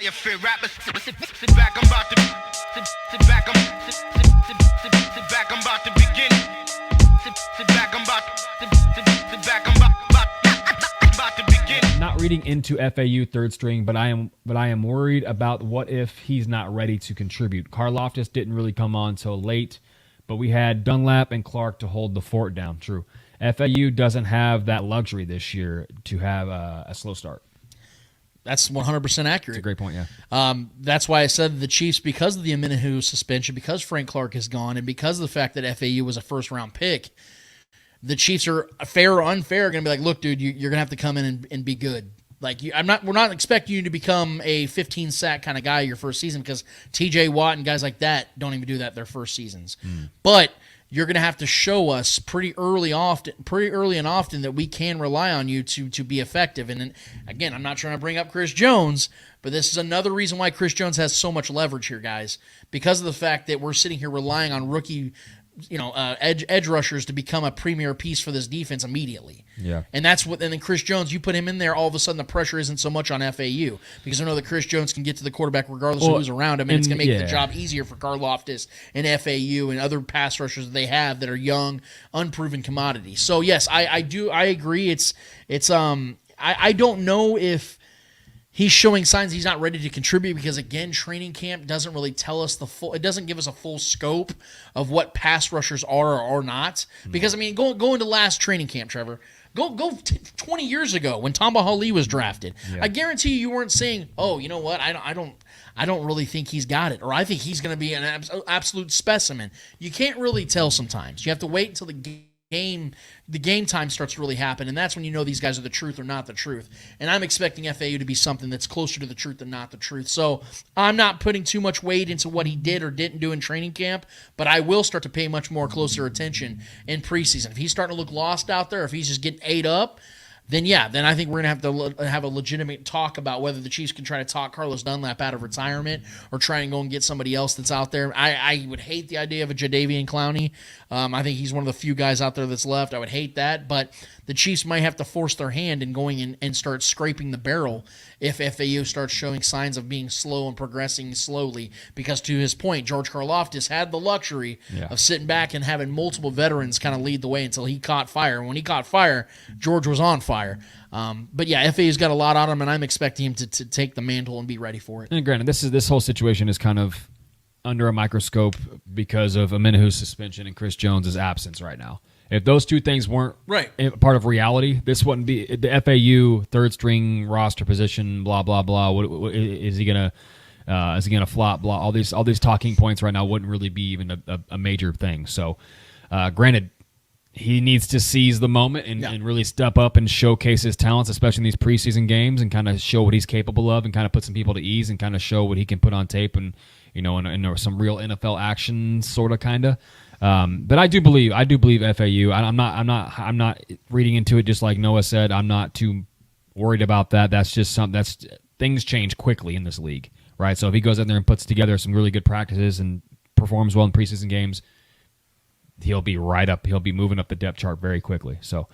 Your favorite rapper, sit back, I'm about to sit back, sit back, I'm about to begin. Sit back, I'm about to begin. Not reading into FAU third string, but I am worried about what if he's not ready to contribute. Karlaftis didn't really come on till late, but we had Dunlap and Clark to hold the fort down. True. FAU doesn't have that luxury this year to have a slow start. That's 100% accurate. That's a great point, yeah. That's why I said the Chiefs, because of the Omenihu suspension, because Frank Clark is gone, and because of the fact that FAU was a first-round pick, the Chiefs are, fair or unfair, going to be like, look, dude, you're going to have to come in and be good. Like, we're not expecting you to become a 15-sack kind of guy your first season, because T.J. Watt and guys like that don't even do that their first seasons. But you're going to have to show us pretty early and often that we can rely on you to be effective. And then, again, I'm not trying to bring up Chris Jones, but this is another reason why Chris Jones has so much leverage here, guys, because of the fact that we're sitting here relying on rookie, edge rushers to become a premier piece for this defense immediately. Yeah. And then Chris Jones, you put him in there, all of a sudden the pressure isn't so much on FAU, because I know that Chris Jones can get to the quarterback regardless of who's around him, and it's going to make the job easier for Karlaftis and FAU and other pass rushers that they have that are young, unproven commodities. So yes, I agree. I don't know if he's showing signs he's not ready to contribute, because, again, training camp doesn't really tell us it doesn't give us a full scope of what pass rushers are or are not. Because, I mean, go into last training camp, Trevor. Go 20 years ago when Tamba Hali was drafted. Yeah. I guarantee you weren't saying, oh, you know what, I don't really think he's got it, or I think he's going to be an absolute specimen. You can't really tell sometimes. You have to wait until the game time starts to really happen, and that's when you know these guys are the truth or not the truth. And I'm expecting FAU to be something that's closer to the truth than not the truth. So I'm not putting too much weight into what he did or didn't do in training camp, but I will start to pay much more closer attention in preseason. If he's starting to look lost out there, if he's just getting ate up, then I think we're going to have to have a legitimate talk about whether the Chiefs can try to talk Carlos Dunlap out of retirement or try and go and get somebody else that's out there. I would hate the idea of a Jadeveon Clowney. I think he's one of the few guys out there that's left. I would hate that, but the Chiefs might have to force their hand in going in and start scraping the barrel if FAU starts showing signs of being slow and progressing slowly, because to his point, George Karlaftis had the luxury of sitting back and having multiple veterans kind of lead the way until he caught fire. When he caught fire, George was on fire. But yeah, FAU's got a lot on him, and I'm expecting him to take the mantle and be ready for it. And granted, this whole situation is kind of under a microscope because of Omenihu's suspension and Chris Jones' absence right now. If those two things weren't part of reality, this wouldn't be the FAU third string roster position. Blah blah blah. Is he gonna flop? Blah. All these talking points right now wouldn't really be even a major thing. So, granted, he needs to seize the moment and really step up and showcase his talents, especially in these preseason games, and kind of show what he's capable of, and kind of put some people to ease, and kind of show what he can put on tape, and in some real NFL action, sort of, kind of. But I do believe FAU. I'm not reading into it, just like Noah said. I'm not too worried about that. That's just things change quickly in this league, right? So if he goes in there and puts together some really good practices and performs well in preseason games, he'll be right up. He'll be moving up the depth chart very quickly. So.